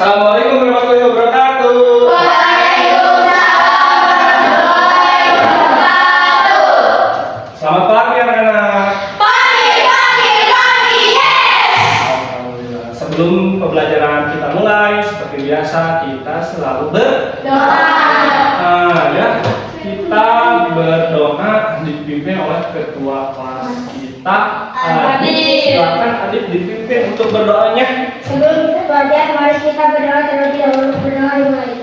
Assalamualaikum warahmatullahi wabarakatuh. Selamat pagi anak-anak. Pagi, yes. Alhamdulillah. Sebelum pembelajaran kita mulai, seperti biasa kita selalu Doa. ya. Kita berdoa dipimpin oleh ketua kelas kita. Adit. Silakan Adit dipimpin untuk berdoanya. Sebelum kita belajar, mari kita berdoa terlebih dahulu. Berdoa dimulai.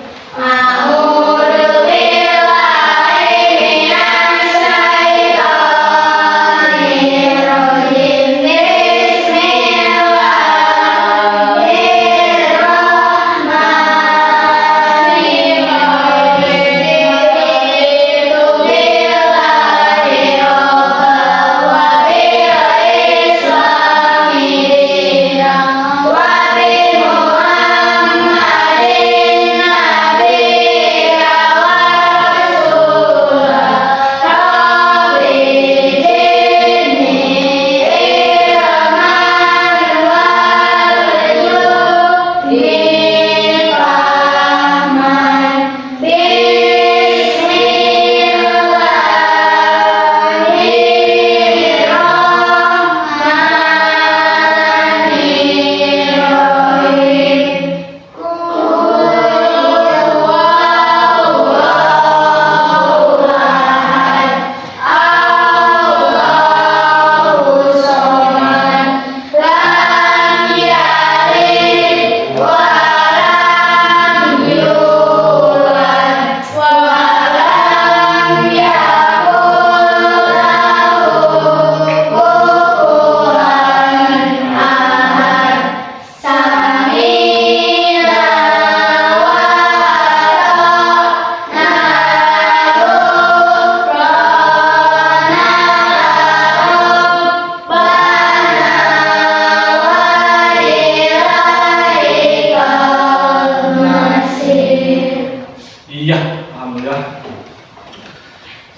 Iya, alhamdulillah.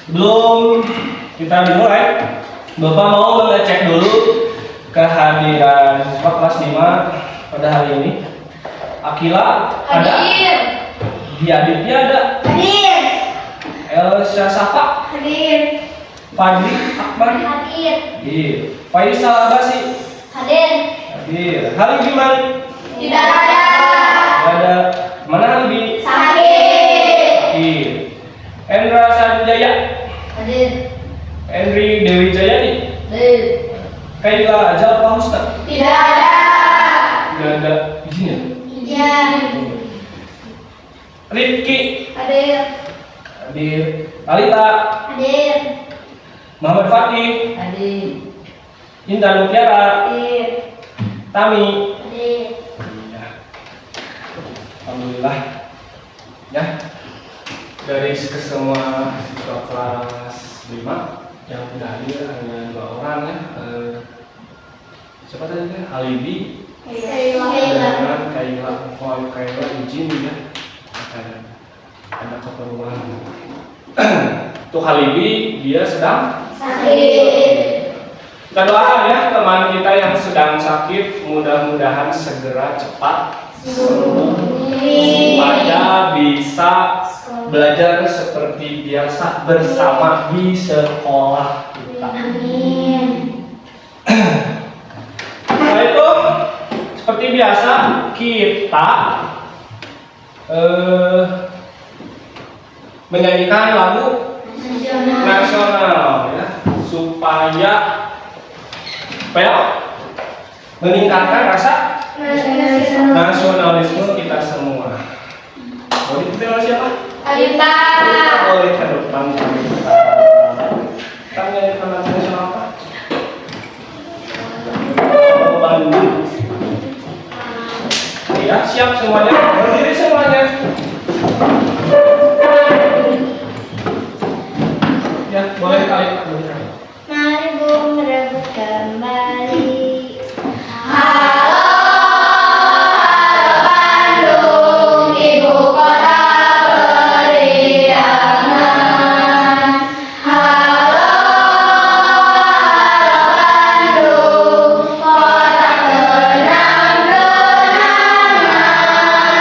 Sebelum kita dimulai, Bapak mau mengecek dulu kehadiran siswa kelas 5 pada hari ini. Akila ada? Hadir. Aditya ada? Hadir. Elsa Safa? Hadir. Fadli Akbar? Hadir. Hadir. Faisal Abasi? Hadir. Hadir. Hali Giman? Tidak ada. Tidak ada. Mana Halibi? Sakit. Hadir. Endra Sanjaya? Hadir. Endri Dewi Jayani? Hadir. Kaila Ajal Pahusta? Tidak ada. Tidak ada izinnya. Iya. Rifki? Hadir. Hadir. Alita? Hadir. Muhammad Fatih? Hadir. Intan Mutiara? Hadir. Tami? Hadir. Ya. Alhamdulillah. Ya. Dari kesemua siswa kelas 5 yang sudah hadir hanya 2 orang ya. Siapa tadi kan? Alibi dengan Kaila izin ya. Ada keperluan. Untuk Halibi dia sedang Sakit. kita doakan ya teman kita yang sedang sakit, mudah-mudahan segera cepat sembuh supaya bisa belajar seperti biasa bersama di sekolah kita. Amin. Setelah itu seperti biasa kita menyanyikan lagu nasional ya supaya meningkatkan rasa nasionalisme kita semua. Mau dipimpin oleh siapa? Alita. Boleh ke depan kita. Kita menyanyikan lagu nasional apa? Bandung. Ya, siap semuanya. Berdiri semuanya. Ya, boleh kali Pak. Mari Bung merebut kembali. Halo, Bandung, ibu kota beriangan. Halo, Bandung, kota kenang-kenangan.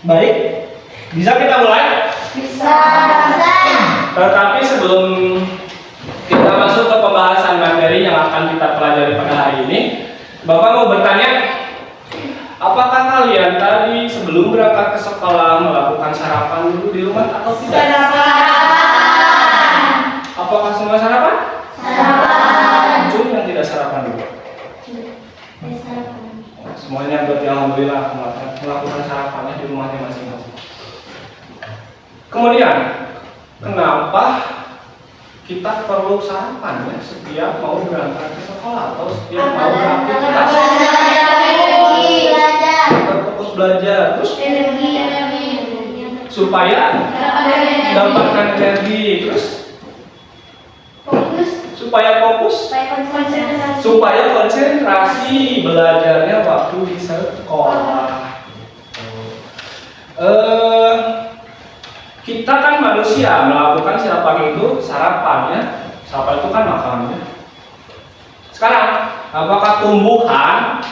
Baik, bisa kita mulai? Bisa. Tetapi sebelum kita masuk ke pembahasan materi yang akan kita pelajari pada hari ini, Bapak mau bertanya, apakah kalian tadi sebelum berangkat ke sekolah melakukan sarapan dulu di rumah atau tidak? Apakah semua sarapan? Cuma yang tidak sarapan dulu. Semuanya berarti alhamdulillah melakukan sarapannya di rumahnya masing-masing. Kemudian, kenapa kita perlu sarapan ya setiap mau berangkat ke sekolah atau setiap mau beraktivitas? Fokus belajar, terus supaya mendapatkan energi, terus supaya fokus, supaya konsentrasi belajarnya waktu di sekolah. Kita kan manusia melakukan sarapan itu sarapannya, sarapan itu kan makanannya. Sekarang, apakah tumbuhan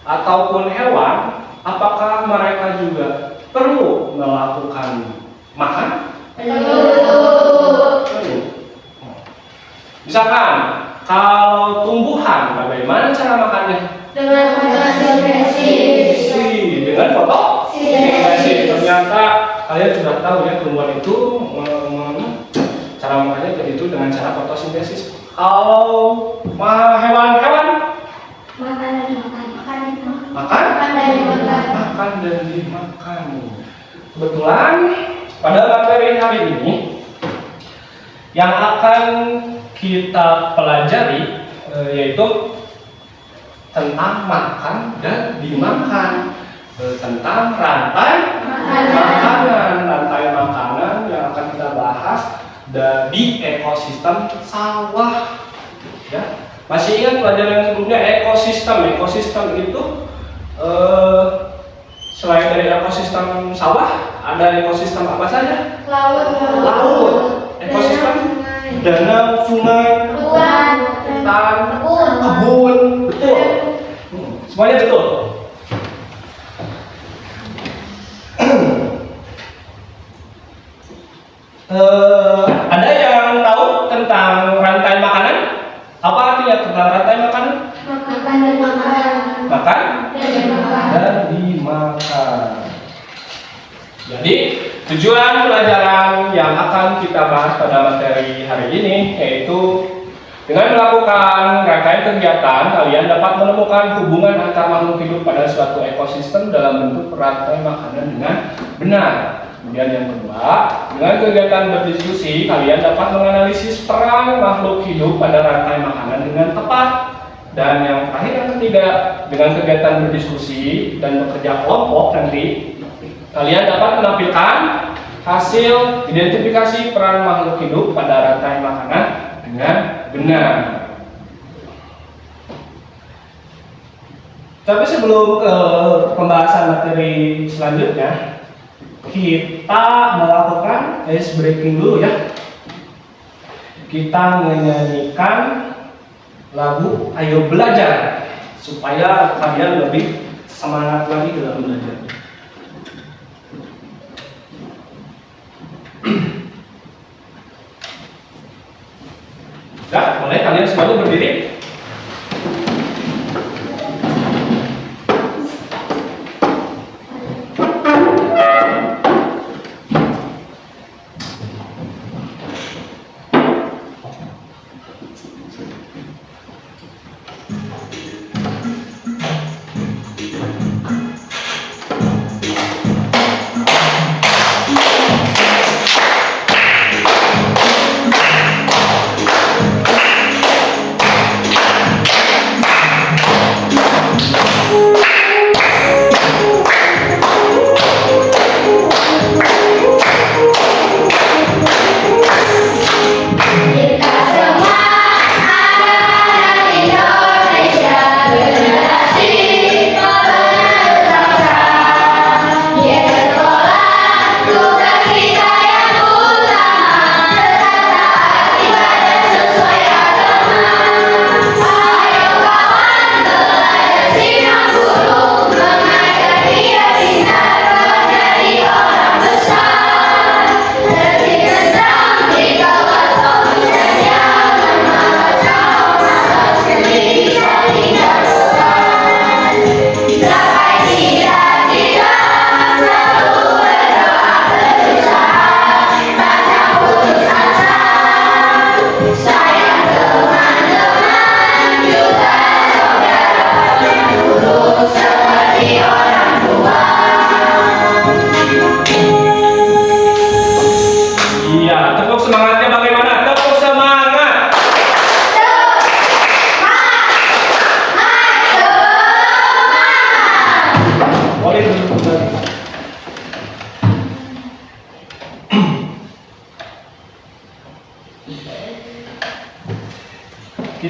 ataupun hewan, apakah mereka juga perlu melakukan makan? Perlu. Misalkan, kalau tumbuhan, bagaimana cara makannya? Dengan fotosintesis. Dengan fotosintesis. Ternyata kalian sudah tahu ya tumbuhan itu cara makannya begitu dengan cara fotosintesis. Kalau hewan-hewan makan dan dimakan. Kebetulan pada materi hari ini yang akan kita pelajari yaitu tentang makan dan dimakan, tentang rantai makanan yang akan kita bahas di ekosistem sawah. Ya, masih ingat pelajaran yang sebelumnya ekosistem itu selain dari ekosistem sawah ada ekosistem apa saja? Laut, ekosistem danau, sungai, hutan, kebun, betul. Semuanya betul. Ada yang tahu tentang rantai makanan? Apa artinya tentang rantai makanan? Makan dan dimakan. Jadi tujuan pelajaran yang akan kita bahas pada materi hari ini yaitu dengan melakukan rangkaian kegiatan, kalian dapat menemukan hubungan antar makhluk hidup pada suatu ekosistem dalam bentuk rantai makanan dengan benar. Kemudian yang kedua, dengan kegiatan berdiskusi, kalian dapat menganalisis peran makhluk hidup pada rantai makanan dengan tepat. Dan yang terakhir, yang ketiga, dengan kegiatan berdiskusi dan bekerja kelompok nanti, kalian dapat menampilkan hasil identifikasi peran makhluk hidup pada rantai makanan dengan benar. Tapi sebelum pembahasan materi selanjutnya, kita melakukan ice breaking dulu ya. Kita menyanyikan lagu Ayo Belajar supaya kalian lebih semangat lagi dalam belajar. Nah, boleh kalian semuanya berdiri.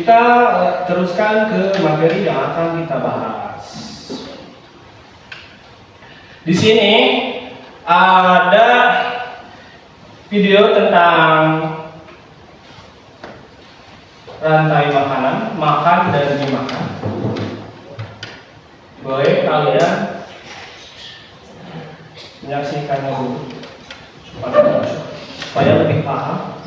kita teruskan ke materi yang akan kita bahas. Di sini ada video tentang rantai makanan, makan dan dimakan. Boleh kalian menyaksikannya dulu supaya lebih paham.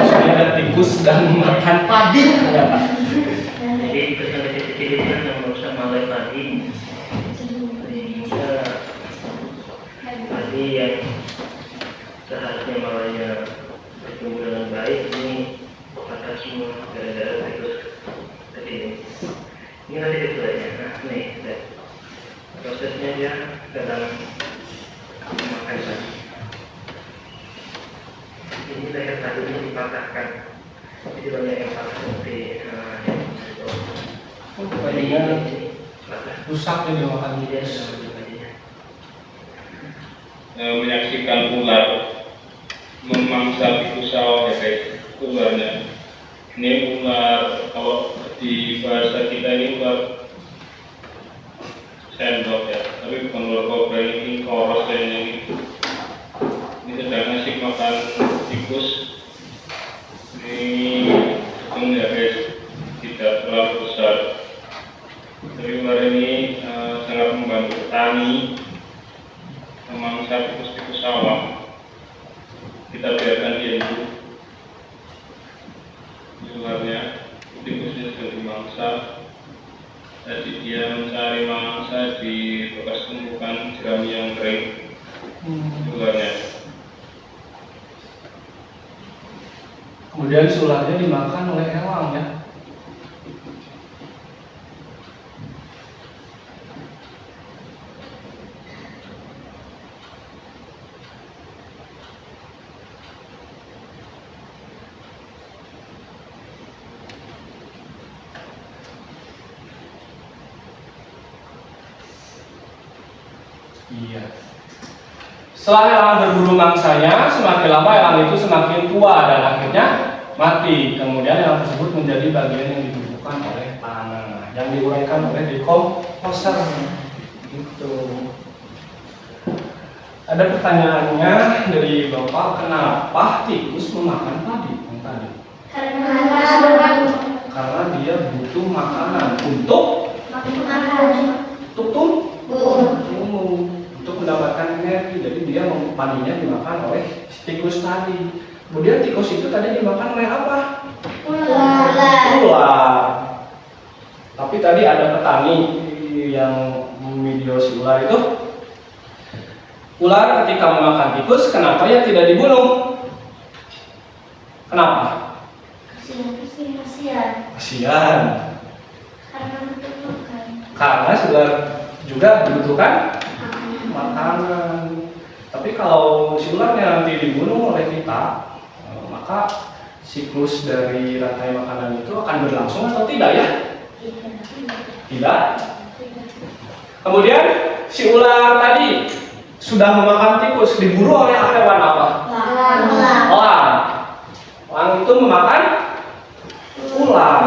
Supaya ada tikus dan makan padi ternyata. Jadi kecil-kecil kan yang merusak malai padi, sehingga padi yang seharusnya malainya bertumbuh dengan baik ini patah semua gara-gara tikus tadi ini. Ini nanti detailnya. Nah, nih, lihat. Prosesnya dia sedang memakan padi. Ini leher tadinya dipatahkan. Jadi banyak yang patah seperti Padinya rusak jadi makan dia tikus. Menyaksikan ular memangsa tikus sawah ya guys, ularnya. Ini ular, kalau di bahasa kita ini ular sendok ya, tapi bukan ular kobra, ini koros kayaknya ini. Ini sedang ngasih makan tikus. Ini ya guys, tidak terlalu besar. Tapi ular ini sangat membantu petani memangsa tikus-tikus sawah. Kita biarkan dia dulu. Ini ularnya, tikusnya sudah dimangsa. Tadi dia mencari mangsa di bekas tumpukan jerami yang kering. Ularnya. Kemudian si ularnya dimakan oleh elang ya. Iya. Setelah elang berburu mangsanya, semakin lama elang itu semakin tua dan akhirnya mati. Kemudian elang tersebut menjadi bagian yang ditumbuhkan oleh tanah, yang diuraikan oleh dekomposer. Gitu. Ada pertanyaannya dari Bapak, kenapa tikus memakan padi yang tadi? Karena dia butuh makanan untuk tumbuh, untuk mendapatkan energi. Jadi dia padinya dimakan oleh tikus tadi. Kemudian tikus itu tadi dimakan oleh apa? Ular. Tapi tadi ada petani yang video si ular itu. Ular ketika memakan tikus, kenapa ya tidak dibunuh? Kenapa? Kasihan. Karena ular juga membutuhkan makanan. Tapi kalau si ularnya nanti dibunuh oleh kita, maka siklus dari rantai makanan itu akan berlangsung atau tidak ya? Tidak. Kemudian si ular tadi sudah memakan tikus, diburu oleh hewan apa? Elang. Elang itu memakan ular.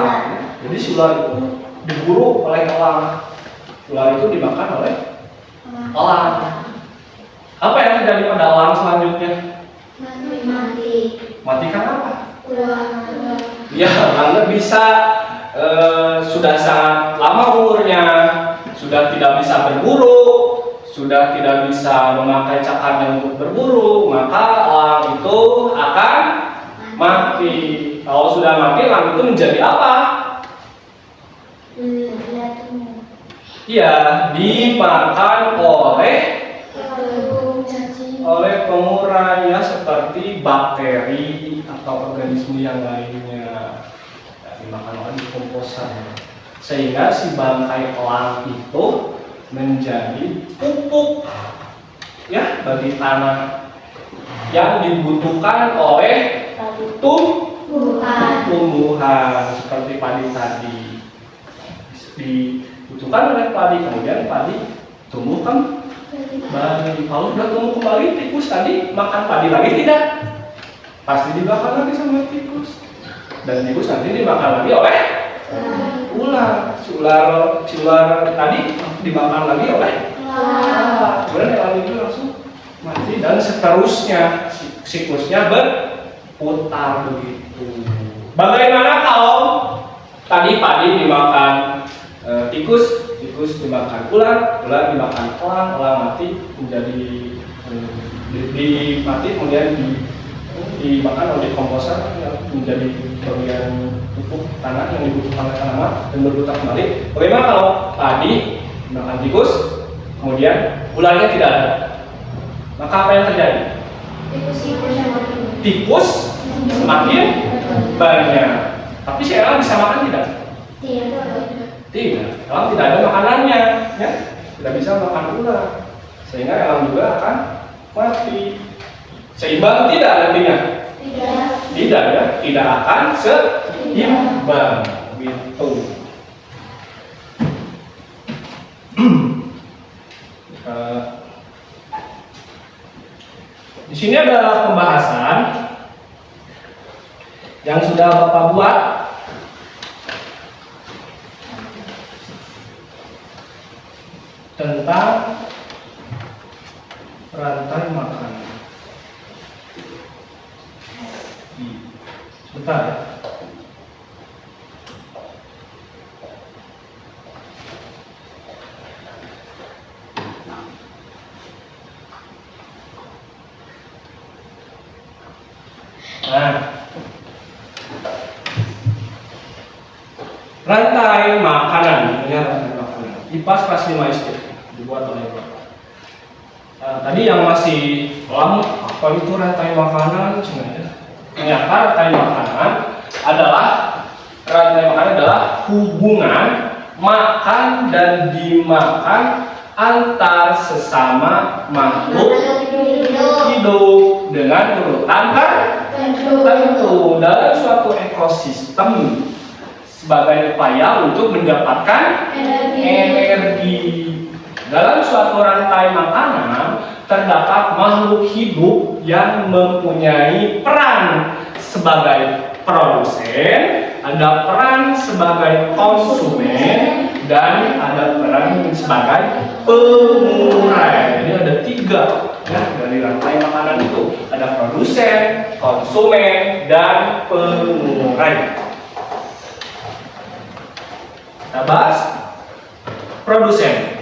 Jadi si ular itu diburu oleh elang. Ular itu dimakan oleh elang. Apa yang terjadi pada elang selanjutnya? Mati karena apa? Ya, elang bisa sudah sangat lama umurnya, sudah tidak bisa berburu, sudah tidak bisa memakai cakarnya untuk berburu, maka elang itu akan mati. Kalau sudah mati, elang itu menjadi apa? Ya, dimakan oleh pengurai ya, seperti bakteri atau organisme yang lainnya. Ya, dimakan oleh dekomposer. Sehingga si bangkai elang itu menjadi pupuk ya bagi tanah yang dibutuhkan oleh tumbuhan seperti padi tadi. Dibutuhkan oleh padi, kemudian padi tumbuh kembali. Kalau sudah tumbuh kembali, tikus tadi makan padi lagi tidak? Pasti dimakan lagi sama tikus. Dan tikus nanti dimakan lagi oleh ular. Si ular tadi dimakan lagi oleh kemudian elang itu langsung mati dan seterusnya siklusnya berputar begitu. Bagaimana kalau tadi padi dimakan tikus dimakan ular dimakan elang mati menjadi mati kemudian dimakan oleh komposer yang menjadi bagian pupuk tanah yang dibutuhkan oleh tanaman dan berputar kembali. Bagaimana kalau padi dimakan tikus kemudian ularnya tidak ada? Maka apa yang terjadi? Tikus semakin banyak. Tapi si elang bisa makan tidak? Tidak. Elang tidak ada makanannya, ya? Tidak bisa makan ular, sehingga elang juga akan mati. Seimbang tidak nantinya? Tidak ya, tidak akan seimbang gitu. Di sini ada pembahasan yang sudah Bapak buat tentang rantai makanan. Sebentar ya. Nah, rantai makanan, ini rantai makanan. IPAS kelas 5 SD dibuat oleh Bapak. Tadi yang masih lama, apa itu rantai makanan? Ternyata rantai makanan adalah hubungan makan dan dimakan antar sesama makhluk hidup dengan urutan tertentu dalam suatu ekosistem sebagai upaya untuk mendapatkan energi. Dalam suatu rantai makanan terdapat makhluk hidup yang mempunyai peran sebagai produsen, ada peran sebagai konsumen, dan ada peran sebagai pengurai. Jadi ada 3 ya, dari rantai makanan itu. Ada produsen, konsumen, dan pengurai. Kita bahas produsen.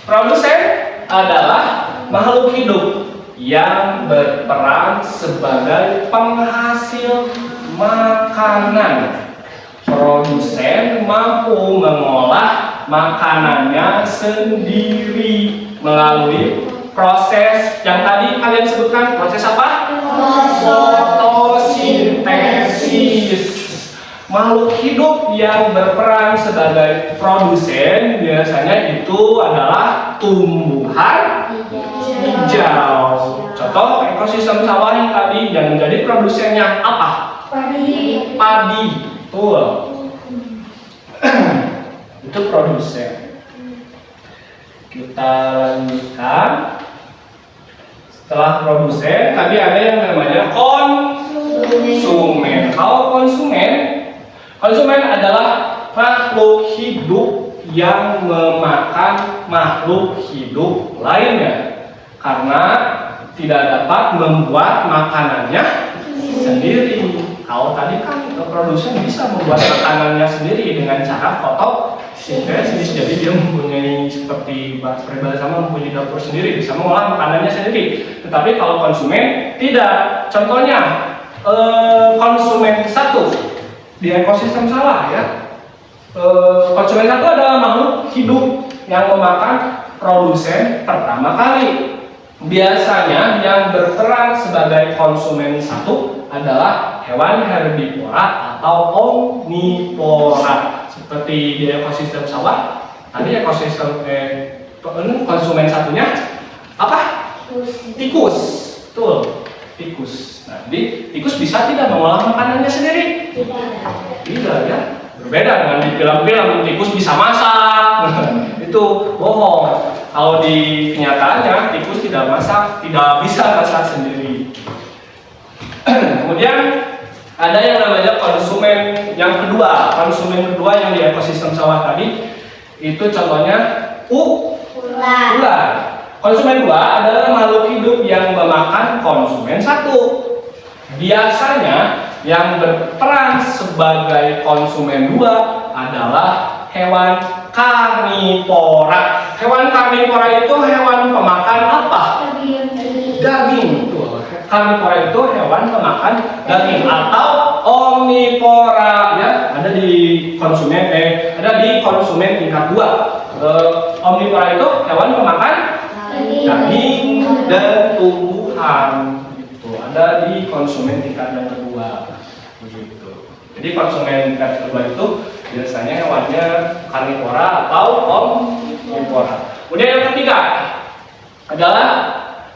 Produsen adalah makhluk hidup yang berperan sebagai penghasil makanan. Produsen mampu mengolah makanannya sendiri melalui proses yang tadi kalian sebutkan. Proses apa? Fotosintesis. Makhluk hidup yang berperan sebagai produsen biasanya itu adalah tumbuhan hijau. Contoh ekosistem sawah yang tadi yang menjadi produsennya apa? Padi. Betul. Itu produsen. Kita lanjutkan. Setelah produsen, tadi ada yang namanya konsumen. Kalau konsumen adalah makhluk hidup yang memakan makhluk hidup lainnya karena tidak dapat membuat makanannya sendiri. Kalau tadi kan produsen bisa membuat makanannya sendiri dengan cara fotosintesis. Jadi dia mempunyai seperti pribadi sama mempunyai dapur sendiri, bisa mengolah makanannya sendiri. Tetapi kalau konsumen tidak. Contohnya konsumen satu di ekosistem sawah ya. Konsumen satu adalah makhluk hidup yang memakan produsen pertama kali. Biasanya yang berperan sebagai konsumen satu adalah hewan herbivora atau omnivora. Seperti di ekosistem sawah, tadi ekosistem konsumen satunya apa? Tikus. Betul, tikus. Nah, jadi tikus bisa tidak mengolah makanannya sendiri? Tidak ya. Berbeda dengan di film-film, tikus bisa masak. Itu bohong. Kalau di kenyataannya tikus tidak bisa masak sendiri. Kemudian Ada yang namanya konsumen yang kedua. Konsumen kedua yang di ekosistem sawah tadi itu contohnya ular. Konsumen dua adalah makhluk hidup yang memakan konsumen satu. Biasanya yang berperan sebagai konsumen dua adalah hewan karnivora. Hewan karnivora itu hewan pemakan apa? Daging. Karnivora itu hewan pemakan daging atau omnivora, ya. Ada di konsumen tingkat 2. Omnivora itu hewan pemakan daging dan tumbuhan. Gitu. Ada di konsumen tingkat yang kedua. Begitu. Jadi konsumen tingkat kedua itu biasanya hewannya karnivora atau omnivora. Kemudian yang ketiga adalah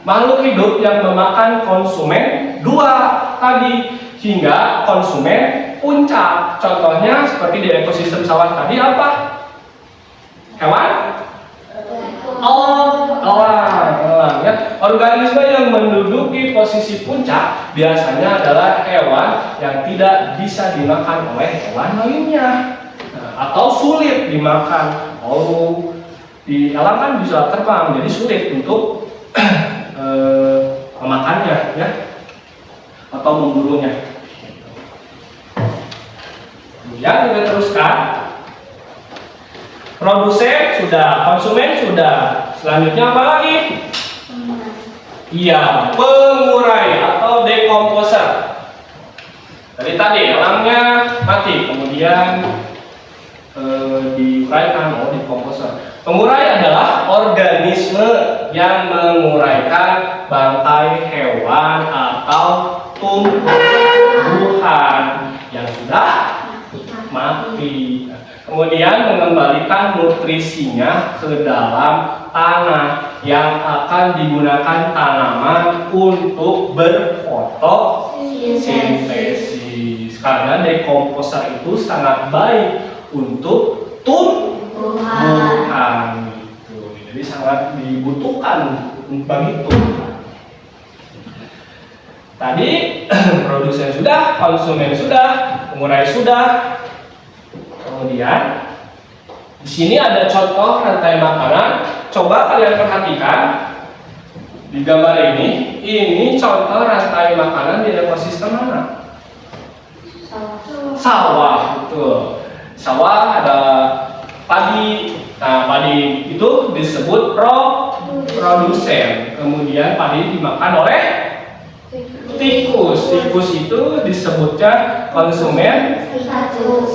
makhluk hidup yang memakan konsumen 2 tadi hingga konsumen puncak. Contohnya seperti di ekosistem sawah tadi apa? Hewan? Elang, ya. Organisme yang menduduki posisi puncak biasanya adalah hewan yang tidak bisa dimakan oleh hewan lainnya, atau sulit dimakan. Di elang kan bisa terbang, jadi sulit untuk memakannya, ya, atau memburunya. Kemudian kita teruskan. Produsen sudah, konsumen sudah. Selanjutnya apa lagi? Iya, pengurai atau decomposer. Tadi elangnya mati, kemudian diuraikan, decomposer. Pengurai adalah organisme yang menguraikan bangkai hewan atau tumbuhan yang sudah mati. Kemudian mengembalikan nutrisinya ke dalam tanah yang akan digunakan tanaman untuk berfotosintesis. Karena decomposer itu sangat baik untuk tumbuhan. Gitu. Jadi sangat dibutuhkan bagi tumbuhan. Tadi produsen sudah, konsumen sudah, pengurai sudah. Kemudian di sini ada contoh rantai makanan. Coba kalian perhatikan di gambar ini. Ini contoh rantai makanan di ekosistem mana? Sawah, betul. Sawah ada padi. Nah, padi itu disebut produsen. Kemudian padi dimakan oleh tikus. Tikus itu disebutnya konsumen 1.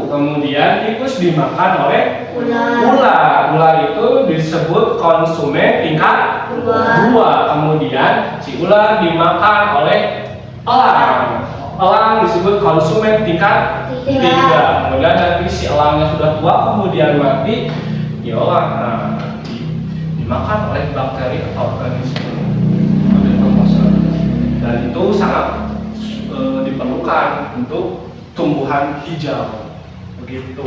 Kemudian tikus dimakan oleh ular. Ular itu disebut konsumen tingkat 2. Kemudian si ular dimakan oleh elang. Elang disebut konsumen tingkat 3. Kemudian nanti si elangnya sudah tua kemudian mati, diolah, dimakan oleh bakteri atau organisme. Dan itu sangat diperlukan untuk tumbuhan hijau, begitu.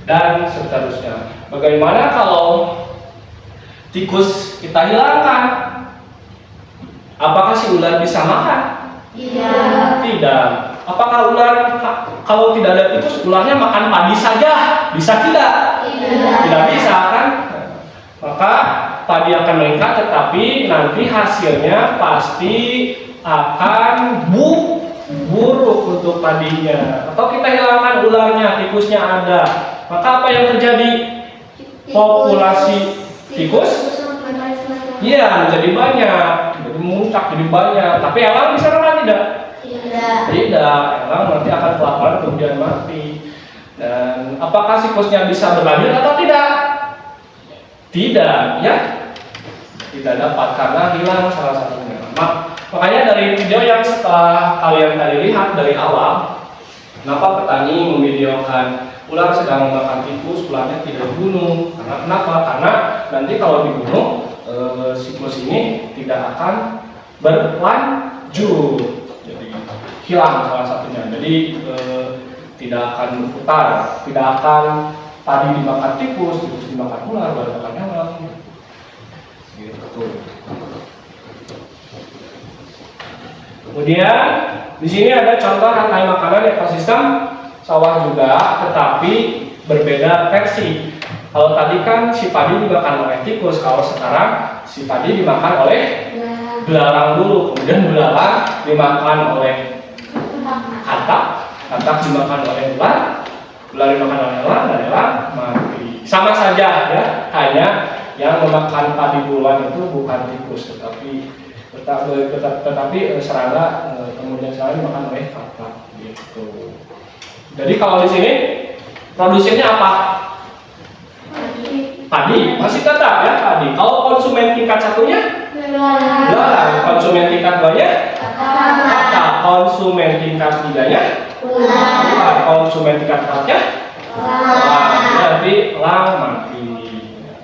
Dan seterusnya. Bagaimana kalau tikus kita hilangkan? Apakah si ular bisa makan? Tidak. Apakah ular kalau tidak ada tikus, ularnya makan padi saja? Bisa tidak? Tidak bisa, kan? Maka padi akan meningkat, tetapi nanti hasilnya pasti akan buruk untuk padinya. Atau kita hilangkan ularnya, tikusnya ada, maka apa yang terjadi? Populasi tikus menjadi banyak, jadi muncak, jadi banyak. Tapi elang bisa makan tidak? Tidak. Elang nanti akan kelaparan kemudian mati. Dan apakah tikusnya bisa berlanjut atau tidak? Tidak, ya. Tidak dapat karena hilang salah satunya. Makanya dari video yang setelah kalian tadi lihat dari awal, kenapa petani memvideokan ular sedang memakan tikus, ularnya tidak dibunuh? Karena kenapa? Karena nanti kalau dibunuh, siklus ini tidak akan berlanjut. Jadi hilang salah satunya. Jadi tidak akan berputar, tidak akan padi dimakan tikus, tikus dimakan ular, ular dimakan elang. Gitu. Kemudian Di sini ada contoh rantai makanan ekosistem sawah juga, tetapi berbeda versi. Kalau tadi kan si padi dimakan oleh tikus, kalau sekarang si padi dimakan oleh belalang dulu, kemudian belalang dimakan oleh katak dimakan oleh ular, ular dimakan oleh elang, dan elang mati. Sama saja ya, hanya yang memakan padi duluan itu bukan tikus, tetapi serangga, kemudian serangga dimakan oleh katak gitu. Jadi kalau di sini produsennya apa? Padi, masih tetap ya padi. Kalau konsumen tingkat satunya belalang, konsumen tingkat duanya katak, konsumen tingkat tiganya ular, konsumen tingkat empatnya nanti elang mati,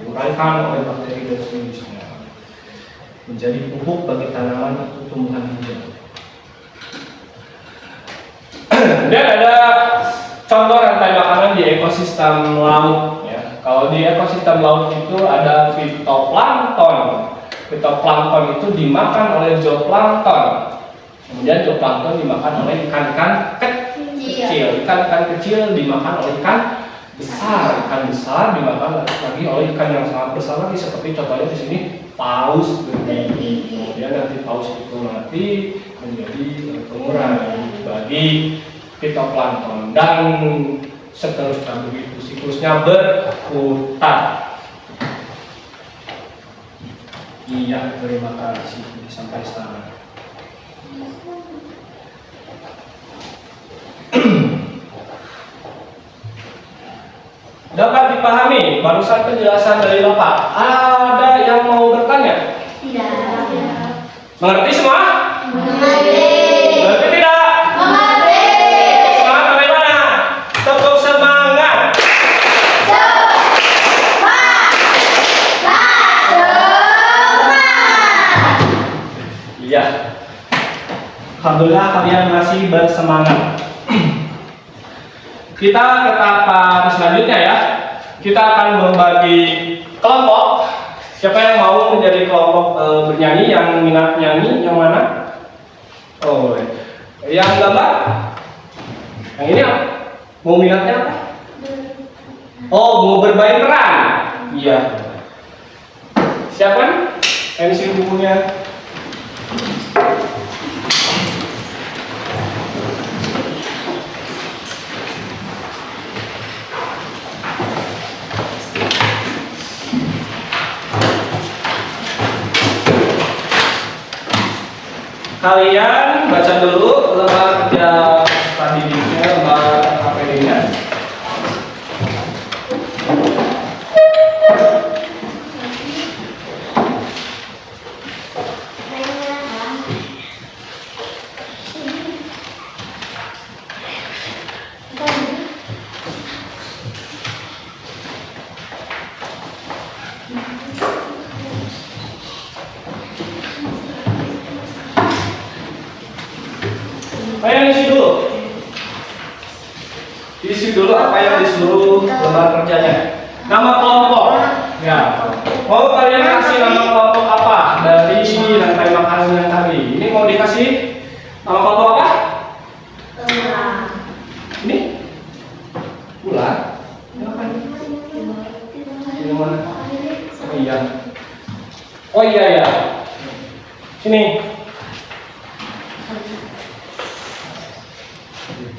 diuraikan oleh bakteri dan sejenisnya, menjadi pupuk bagi tanaman atau tumbuhan hijau. Dan ada contoh rantai makanan di ekosistem laut ya. Kalau di ekosistem laut itu ada fitoplankton. Fitoplankton itu dimakan oleh zooplankton. Kemudian zooplankton dimakan oleh ikan-ikan kecil. Ikan-ikan kecil dimakan oleh ikan besar. Ikan besar dimakan lagi oleh ikan yang sangat besar lagi, seperti contohnya di sini paus bergigi. Kemudian nanti paus itu mati menjadi pengurai bagi fitoplankton, dan seterusnya begitu siklusnya berputar. Iya, terima kasih sampai sana. Dapat dipahami barusan penjelasan dari Bapak? Ada yang mau bertanya? Tidak. Mengerti semua? Mengerti. Mengerti tidak? Mengerti. Semangat bagaimana? Tepuk semangat. Iya. Alhamdulillah kalian masih bersemangat. Kita ke tahapan selanjutnya ya. Kita akan membagi kelompok. Siapa yang mau menjadi kelompok bernyanyi, yang minat nyanyi, yang mana? Oh, yang gambar? Yang ini apa? Mau minatnya apa? Oh, mau bermain peran? Iya. Siapa nih? MC bukunya. Kalian baca dulu lembar kerja tadinya, lembar KPD-nya. Ayo isi dulu. Isi dulu apa yang disuruh lembar kerjanya. Nama kelompok. Ya. Mau kalian kasih nama kelompok apa dari rantai makanan yang tadi? Ini mau dikasih nama kelompok apa? Ini? Ular. Ini mana? Oh iya. Oh iya ya. Sini.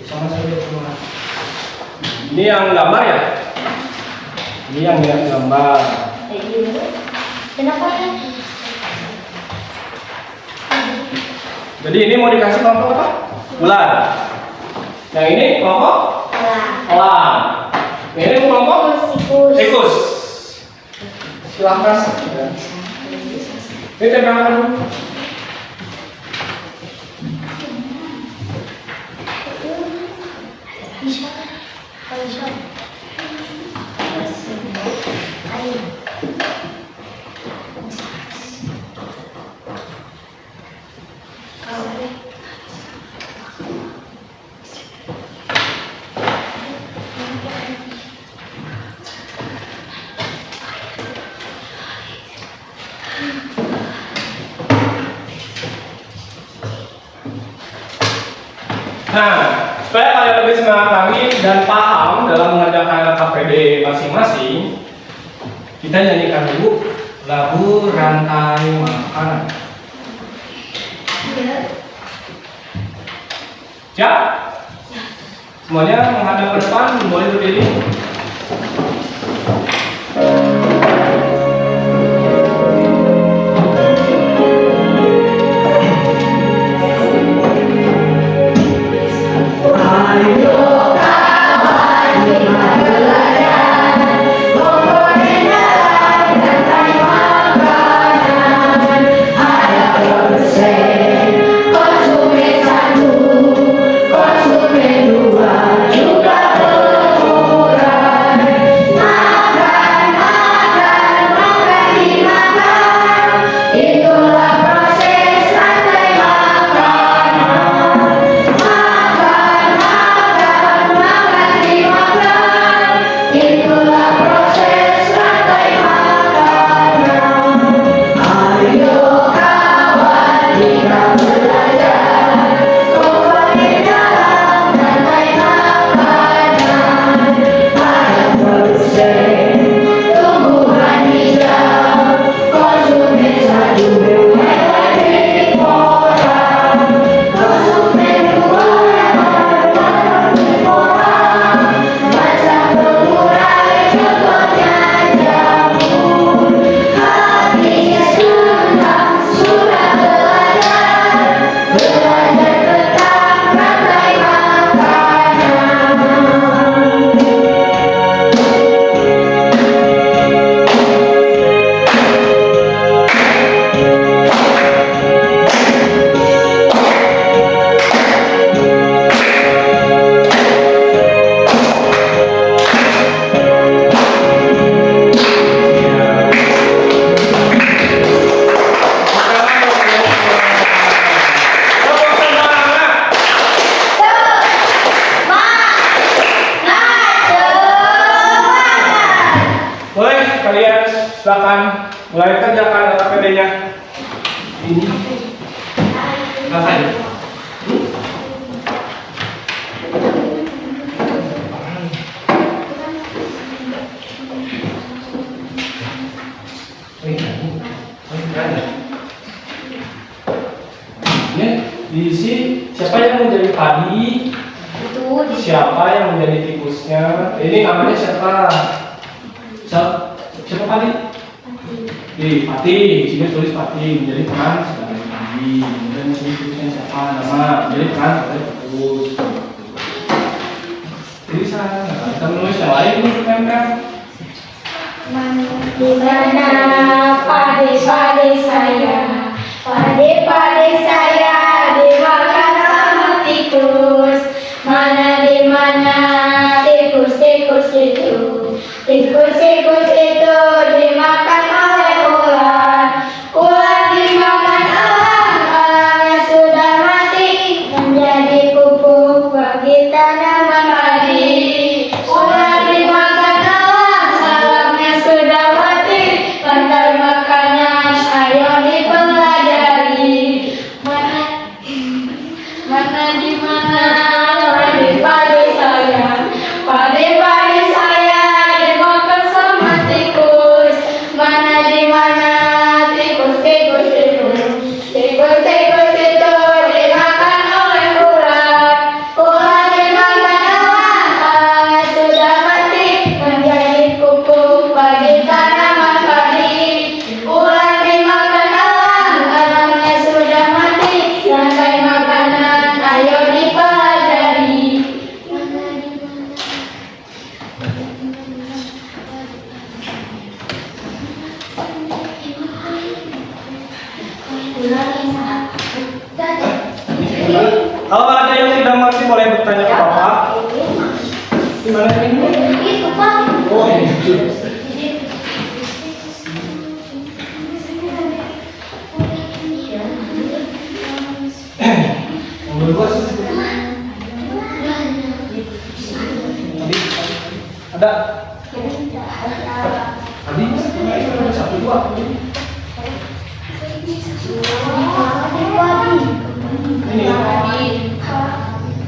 Sama saja semua. Ini yang gambar ya? Ini yang lihat gambar. Kenapa ya? Jadi ini mau dikasih kelompok apa? Ular. Yang ini kelompok elang. Yang ini kelompok tikus. Silahkan. Ini tembakan dulu. Nah, supaya kalian lebih semangat lagi dan paham dalam mengerjakan KPD masing-masing, kita nyanyikan dulu lagu Rantai Makanan. Siap? Semuanya menghadap ke depan, boleh berdiri. Silakan mulai kerjakan KPD-nya. Ini ngapain? Ini diisi siapa yang menjadi padi? Siapa yang menjadi tikusnya? Ini namanya siapa? Siapa padi? Pati, di sini tulis Pati menjadi peran sebagai padi. Kemudian sini tulisnya siapa nama menjadi peran sebagai tikus. Tulisan, kita menulis yang lain untuk tempel. Di mana padi-padi saya, padi-padi saya dimakan sama tikus. Mana di mana tikus-tikus itu, tikus-tikus itu dimakan oleh ular. Ular dimakan elang-elangnya sudah mati menjadi pupuk bagi tanaman padi. Ular dimakan elang-elangnya sudah mati, pandai makanan ayo dipelajari. Mana di mana padi-padi saya, padi-padi saya dimakan sama tikus. Mana di mana tikus-tikus itu, tikus-tikus itu dimakan oleh ular. Ular dimakan elang-elangnya sudah mati menjadi pupuk bagi tanaman padi. Ular dimakan elang-elangnya sudah mati, rantai makanan ayo dipelajari. Kalau ada yang tidak mengerti boleh bertanya ke Bapak. Gimana ini? Itu Pak. Oh, ini. Nomor 2 sih. Ada. Tadi ada 1 2. Ini.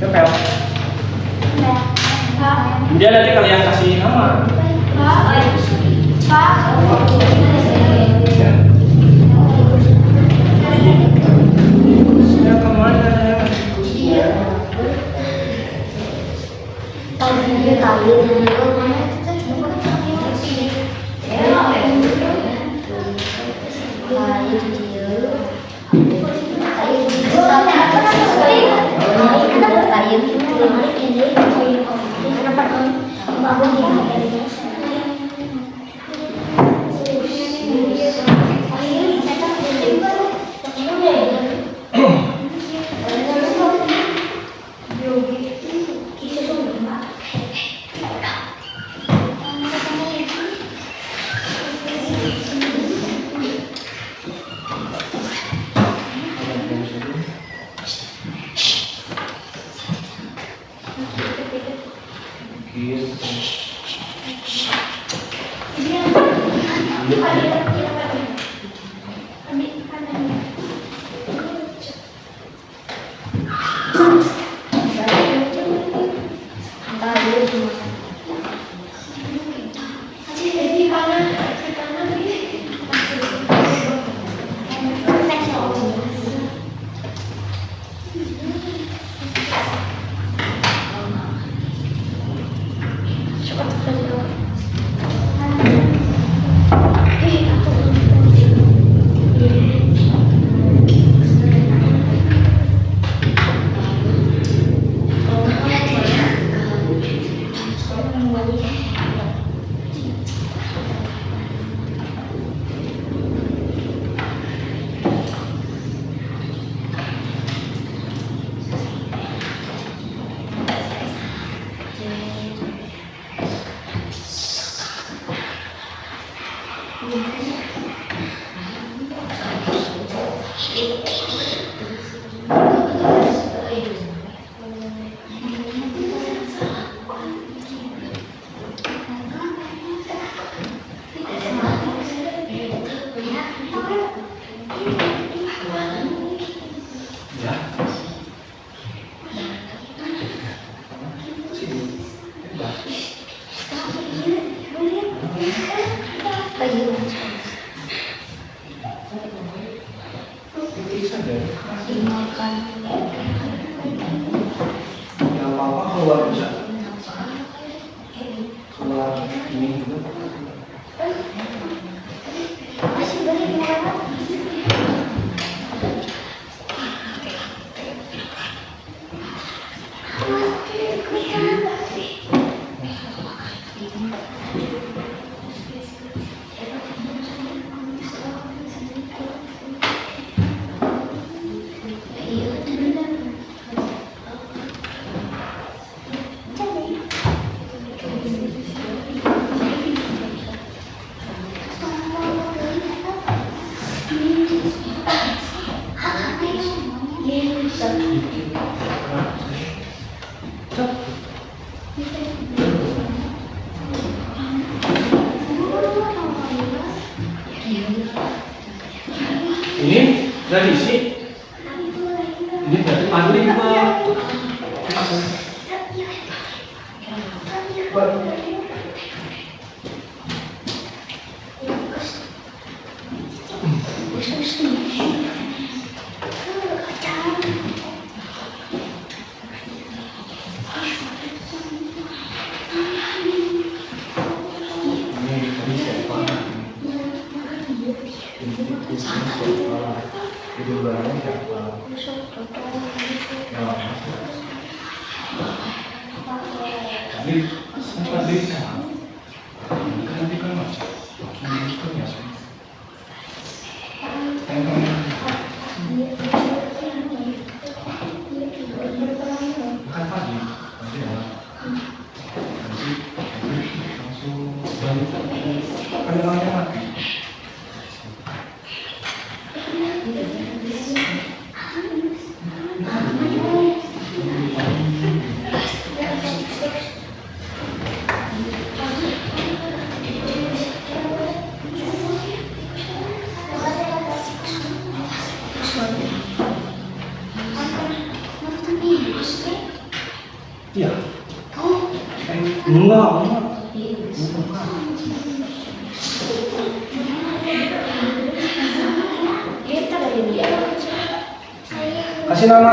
Cepel. Kemudian nanti kalian kasih nama. Ya. Sudah kemana? Keluar bisa. Keluar ini juga. Ini udah diisi. Ini berarti maghrib. Kasih nama.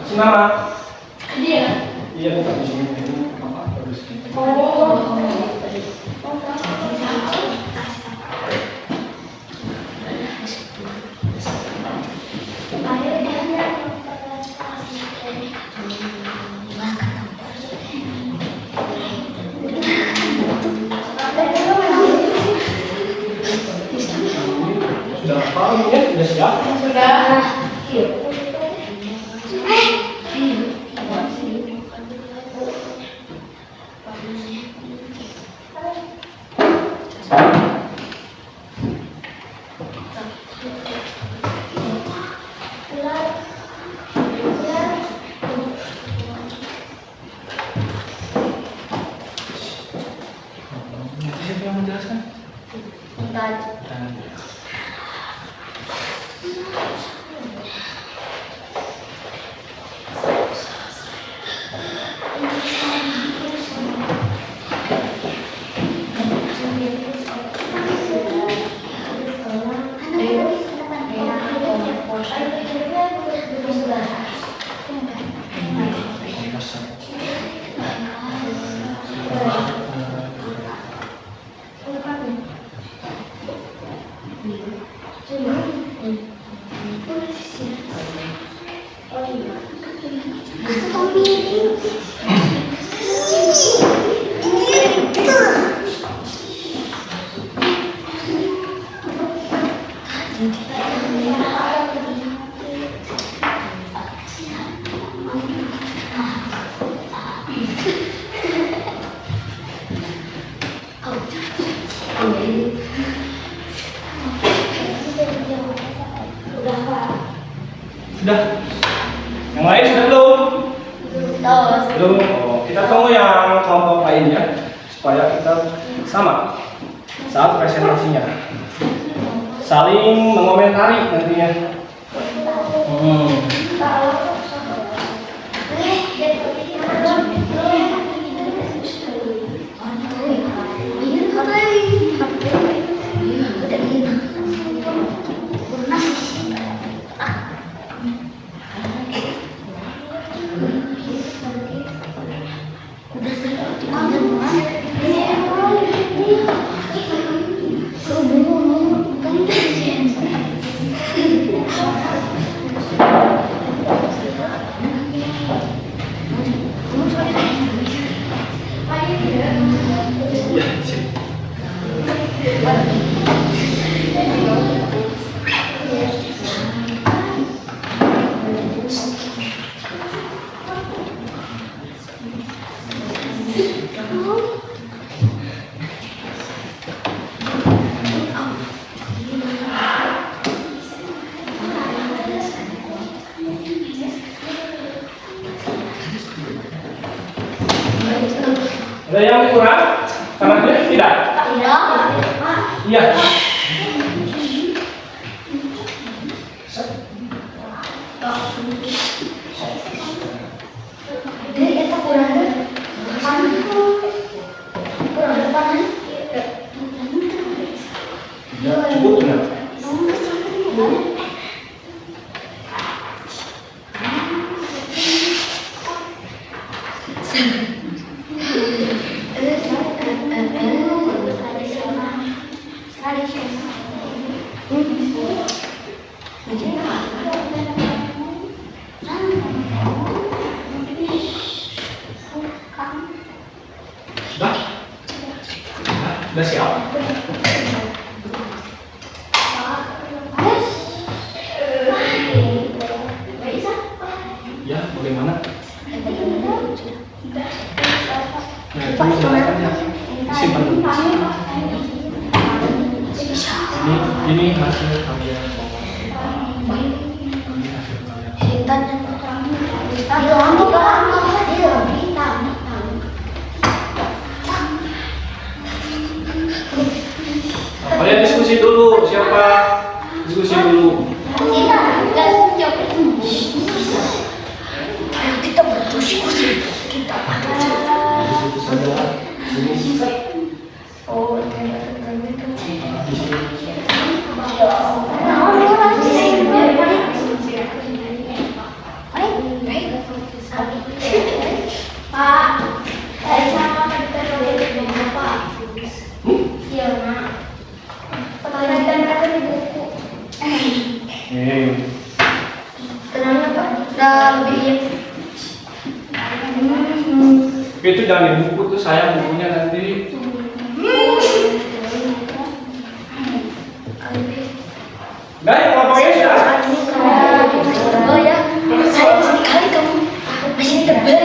Kasih nama. Dia. Iya, bukan di sini. Sudah paham ya? Sudah siap? Sudah. Siapa yang menjelaskan? Sudah. Yang lain sudah belum? Belum. Oh, kita tunggu yang kelompok lainnya supaya kita sama saat presentasinya. Saling mengomentari nantinya. Ada yang kurang? Tangannya tidak? Iya. Cukup benar. Sudah siap? Ya, bagaimana? Nah, itu menjelaskan ya. Simpan dulu. Ini hasil kalian. Ini hasil kalian. Kalian diskusi dulu, siapa? Diskusi dulu. Kita berdiskusi. Kita Diskusi saja. Udah lebih. Tapi itu jangan di buku tuh, sayang bukunya nanti. Nah, yang ngomongnya sudah. Oh ya, sayang sekali kamu masih tebal.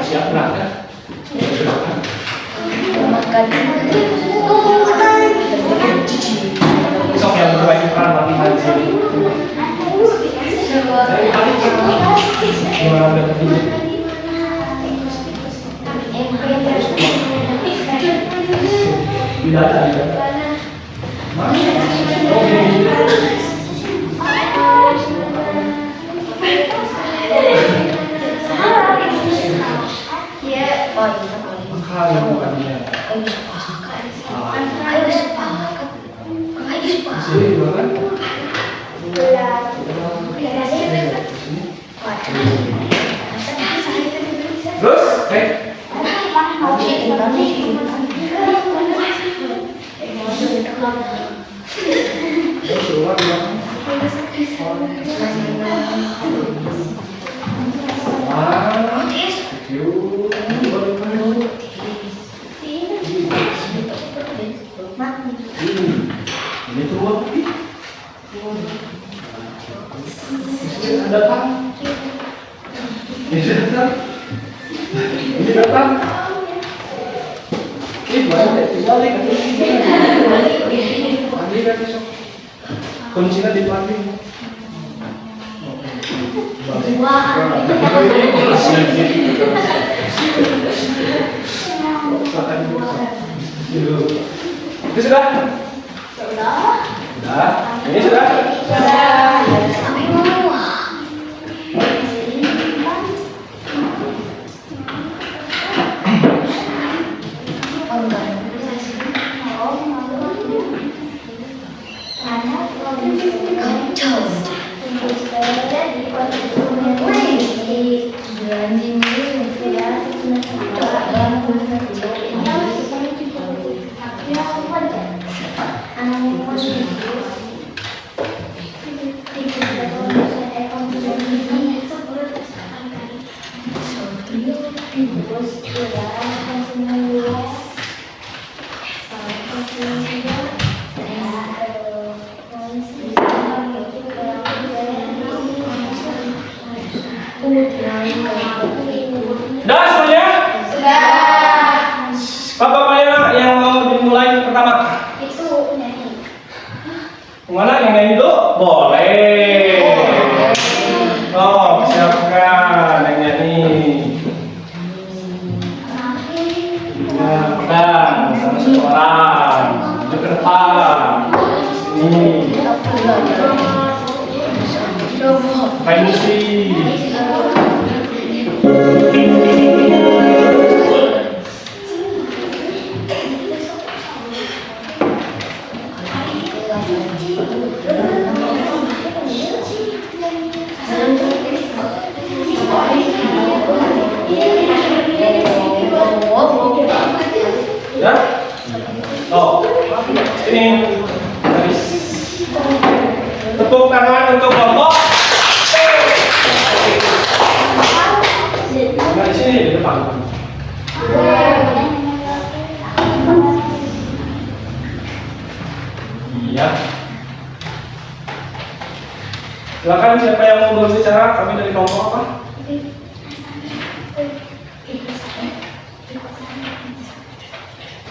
Siap berangkat. Sok yang berbagi peran latihan di sini. Gimana udah begini? Tidak ada. Makanya bukannya. Sini juga kan? Terus, ini tuh buat kopi. Ini datang. Ini datang. Ini datang. Ini balik, balik. Balik kan besok. Kuncinya di pagi. Itu sudah? Sudah. Ini sudah? Sudah semuanya? Sudah. Bapak yang mau dimulai pertama? Itu nyanyi. Mana yang nyanyi dulu? Boleh. Oh, siapkan yang nyanyi. Ya, pegang sama seorang. Maju ke depan. Ini. Pakai musik. Ya? Oh, ini tepuk tangan untuk kelompok. Nah, di sini di depan. Iya. Silakan siapa yang mau berbicara? Kami dari kelompok apa?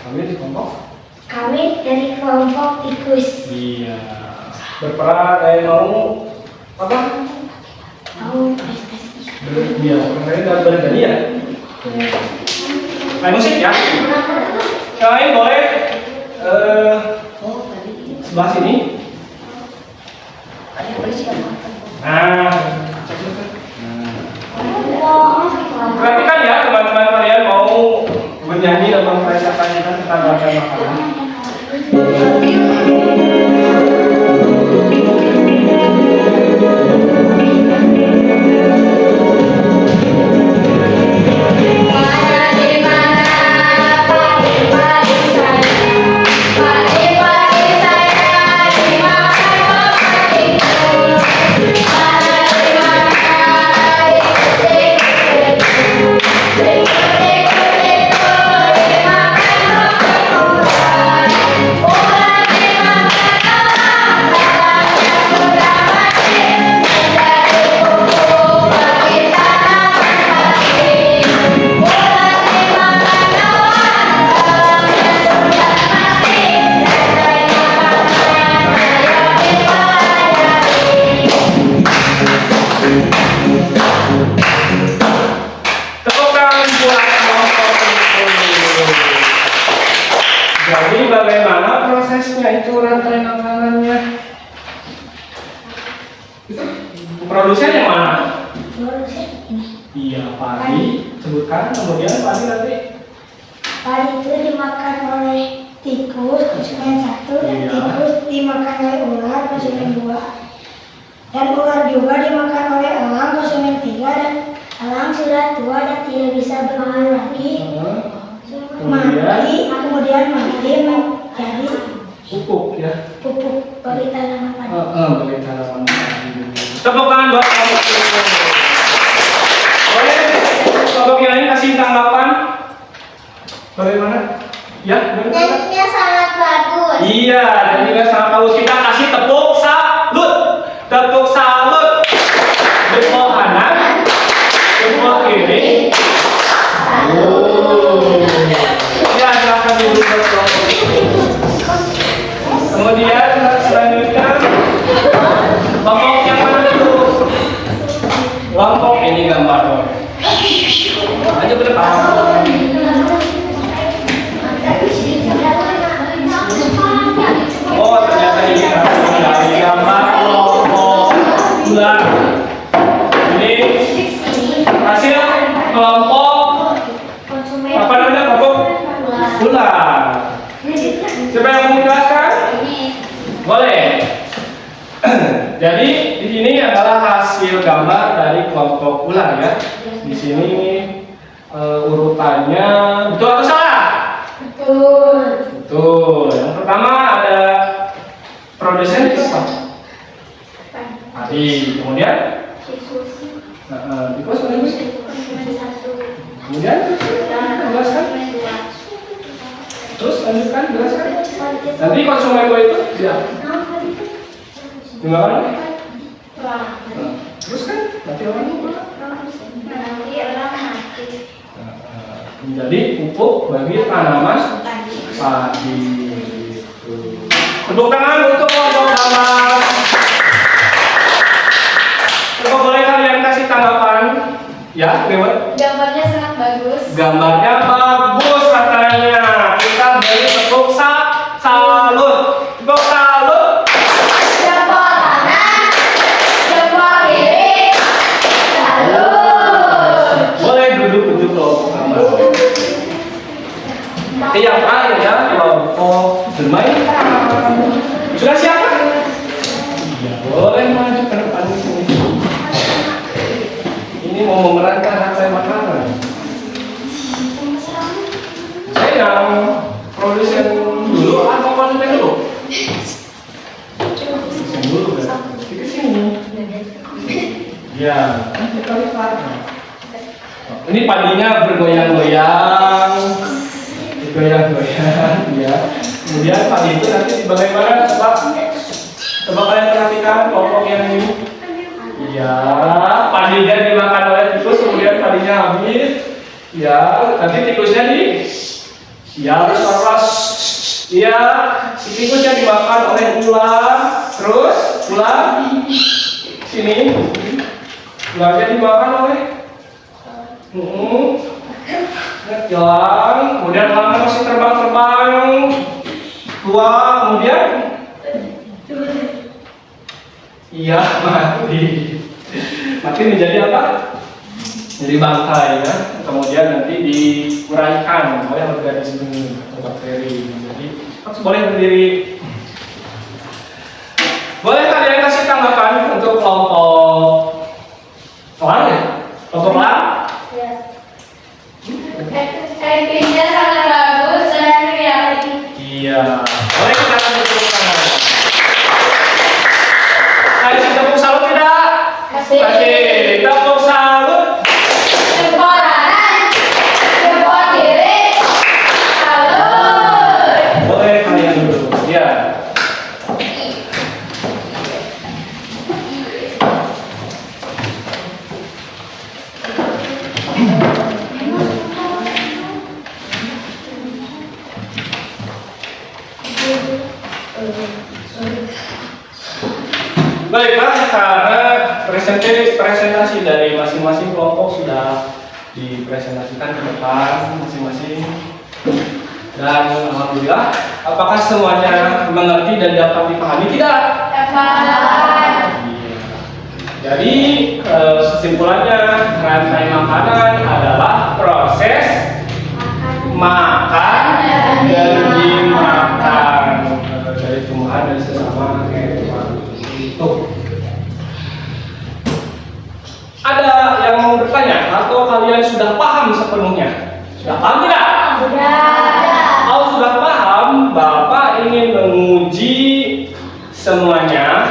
Kami dari kelompok. Kami dari kelompok tikus. Iya. Berperan mau Apa? Tahu prestasi. Iya, kemarin nggak bernyanyi ya. Main musik ya. Yang lain boleh sebelah sini. Ada persiapan. Nah, perhatikan ya teman-teman kalian mau bernyanyi dan mempresentasikan tentang bagian makanan. Jadi bagaimana prosesnya itu rantai makanannya? Produsen yang mana? Iya, padi. Sebutkan, kemudian padi nanti. Padi itu dimakan oleh tikus, konsumen 1, dan Iya. tikus dimakan oleh ular, konsumen 2. Dan ular juga dimakan oleh elang, konsumen 3, dan elang sudah tua dan tidak bisa bermain lagi. Kemudian mati menjadi Pupuk ya. pupuk bagi tanaman padi. Bagi tanaman padi. Tepuk tangan buat kamu. Boleh kelompok yang lain kasih tanggapan? Bagaimana? Ya, bagaimana? Nyanyinya sangat bagus. Iya, dan juga sangat bagus. Kita kasih tepuk salut. Tepuk salut. Jempol kanan, jempol kiri. Ya, silakan duduk berkelompok. Kemudian selanjutnya kelompok yang mana dulu? Kelompok ini gambar. Ayo ke depan. Oh, ternyata ini dari gambar kelompok ular. Ini hasil kelompok apa namanya, kelompok ular. Siapa yang mau menjelaskan? Boleh. Jadi di sini adalah hasil gambar dari kelompok ular ya. Di sini urutannya betul atau salah? Betul. Betul. Yang pertama ada produsen itu apa? Padi. Kemudian tikus kemudian jelaskan. Terus lanjutkan, jelaskan. Nanti konsumen gue itu siapa? Gimana? Terus kan nanti orang menjadi pupuk bagi tanaman padi. Tepuk tangan untuk kelompok gambar. Coba boleh kalian kasih tanggapan? Ya, lewat. Gambarnya sangat bagus. Gambarnya bagus katanya. Kita beri tepuk salut. Tepuk salut. Jempol kanan, jempol kiri. Salut. Boleh duduk kelompok gambar. Yang terakhir ya, kelompok bermain. Sudah siap? Ya, boleh maju ke depan sini. Ini mau memerankan rantai makanan. Saya yang produsen dulu atau konsumen dulu? Produsen dulu kan? Ke sini. Ya, kita lihat. Ini padinya bergoyang-goyang, ya. Kemudian padi itu nanti bagaimana? Coba kalian perhatikan kelompok yang ini. Iya, padinya dimakan oleh tikus, kemudian padinya habis. Ya, nanti tikusnya terus. Iya, si tikusnya dimakan oleh ular, terus ular Sini. Gulanya dimakan oleh. Jalan, kemudian lama masih terbang-terbang. Tua, kemudian iya, mati. Mati menjadi apa? Jadi bangkai ya. Kemudian nanti diuraikan oleh organisme atau bakteri. Jadi boleh berdiri. Boleh kalian kasih tanggapan untuk kelompok elang ya? Kelompok elang? Actingnya sangat bagus dan reality. Iya. Boleh kita lanjut tepuk tangan. Kasih tepuk salut tidak? Kasih. Tepuk salut. Jempol kanan, jempol kiri, salut. Boleh kalian dulu. Ya. Baiklah, karena presentasi dari masing-masing kelompok sudah dipresentasikan ke depan masing-masing. Dan alhamdulillah, apakah semuanya mengerti dan dapat dipahami? Tidak. Dapat. Iya. Jadi kesimpulannya, rantai makanan adalah proses makan dan dimakan dari tumbuhan dan sesama hewan. Itu. Ada yang mau bertanya atau kalian sudah paham sepenuhnya? Sudah paham tidak? Sudah. Kalau sudah paham, Bapak ingin menguji semuanya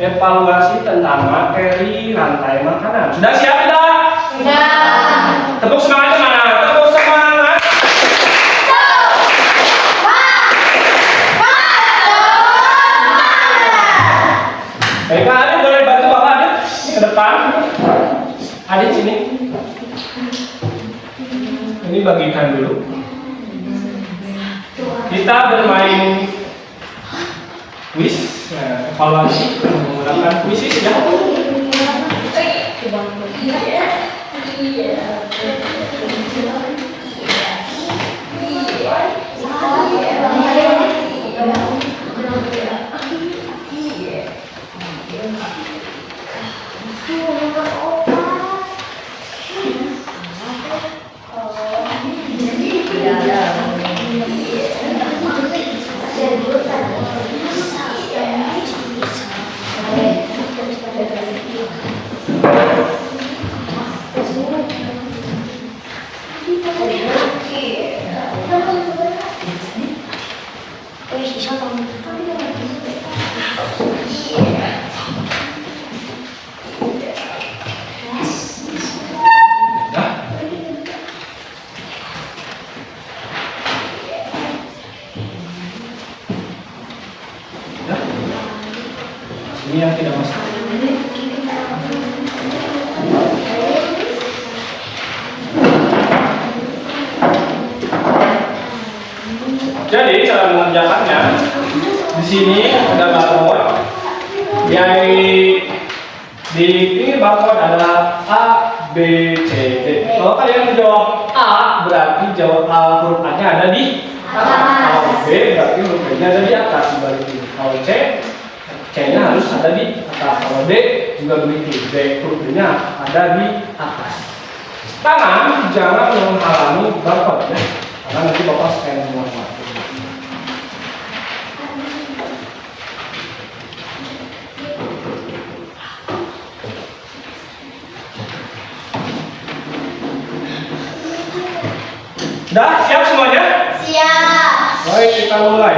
evaluasi tentang materi rantai makanan. Sudah siap tidak? Sudah. Tepuk semangatnya mana? Tepuk semangat. Baiklah, Adit boleh bantu Bapak Adit ke depan. Adit sini. Ini bagikan dulu. Kita bermain quiz, evaluasi menggunakan kuisis ya. Ini yang tidak masuk. Jadi cara mengerjakannya di sini ada barcode. Yang di ini barcode adalah A, B, C, D. Kalau kalian menjawab A, berarti jawab A huruf A-nya ada di atas. Kalau B berarti huruf B-nya ada di atas. Kalau C-nya harus ada di atas. Kalau D juga begitu. D huruf D-nya ada di atas. Tangan jangan menghalangi barcode ya. Karena nanti Bapak scan semua. Dah siap semuanya? Siap. Baik, kita mulai.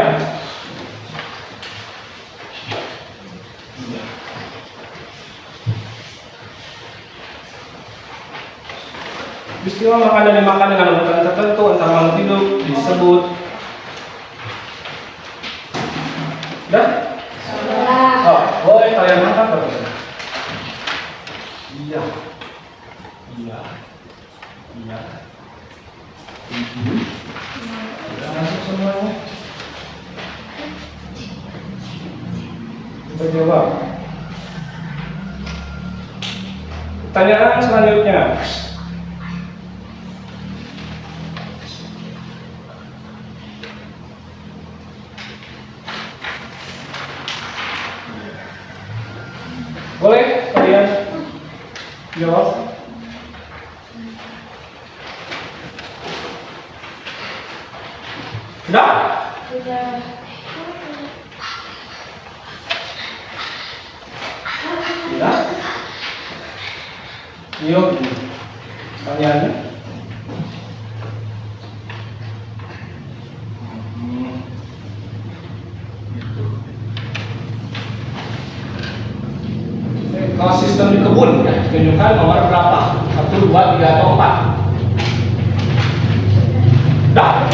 Peristiwa makan dan dimakan dengan urutan tertentu antar makhluk hidup disebut. Dah? Sudah. Oh, boleh kalian angkat berarti. Iya. Iya. Iya. Sudah masuk semuanya. Kita jawab. Pertanyaan selanjutnya. Boleh kalian jawab? Sudah? Sudah. Sudah? Yuk, pertanyaannya. Kalau sistem di kebun, ya, tunjukkan nomor berapa? 1, 2, 3, atau 4. Dah?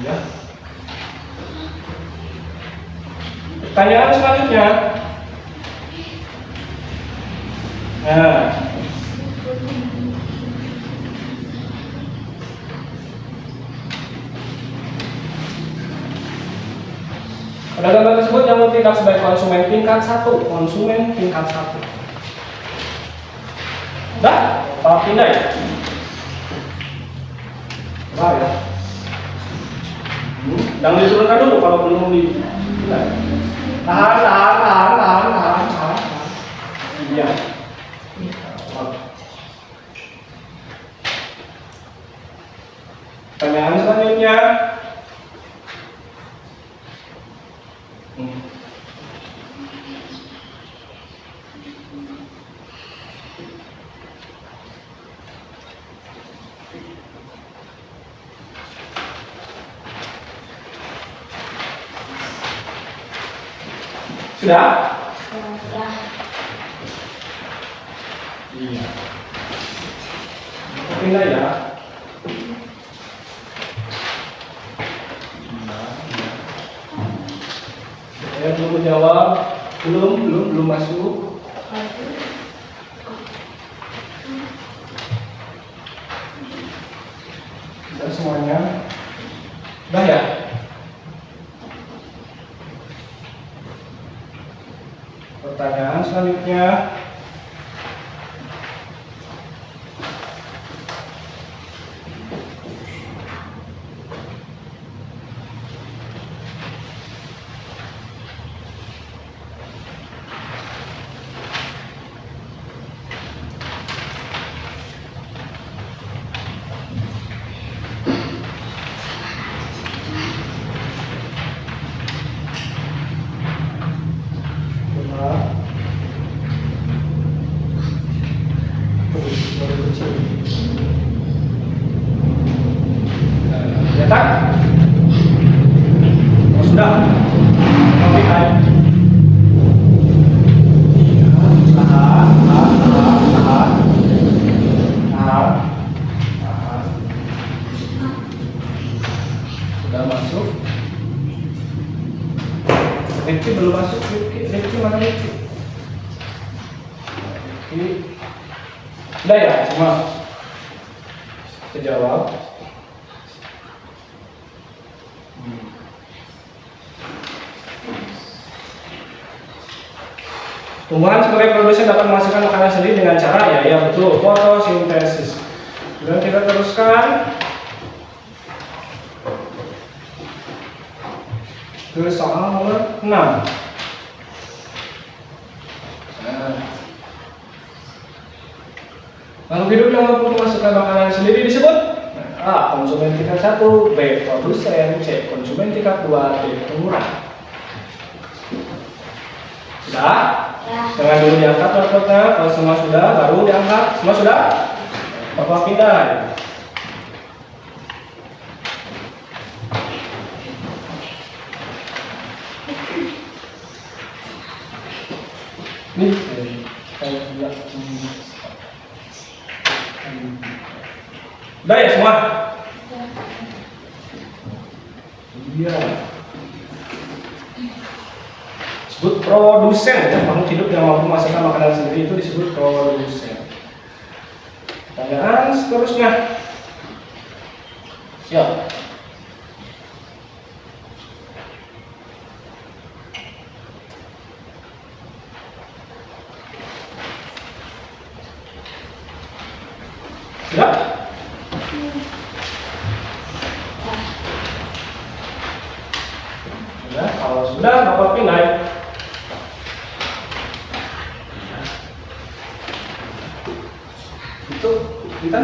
Ya. Pertanyaan selanjutnya. Nah, pada gambar tersebut yang bertindak sebagai konsumen tingkat 1, konsumen tingkat 1. Dah, Pak pindah ya? Wah ya. Jangan diturunkan dulu kalau belum dipindah. Tahan. Iya. Pertanyaan selanjutnya. Sudah? Sudah. Iya. Pindah ya. Saya belum menjawab, belum masuk. Sudah semuanya. Sudah ya? Pertanyaan selanjutnya. Cetak. Oh, sudah. Oke, baik. Tahan. Sudah masuk. Rifki belum masuk. Rifki mana Rifki? Udah ya, semua. Kita jawab. Tumbuhan sebagai produsen dapat menghasilkan makanan sendiri dengan cara ya betul, fotosintesis. Kemudian kita teruskan ke soal nomor 6. Makhluk hidup yang mampu memasukkan makanan sendiri disebut A. Konsumen tingkat 1, B. Produsen, C. Konsumen tingkat 2, D. Pemurah. Sudah? Jangan dulu diangkat laptopnya. Kalau semua sudah, baru diangkat. Semua sudah? Bapak pindah. Nih, udah ya semua? Iya. 10 disebut produsen ya, makhluk hidup yang mampu menghasilkan makanan sendiri itu disebut produsen. Pertanyaan seterusnya. Siap. Sudah? Sudah, kalau sudah dapat pindah. Itu kita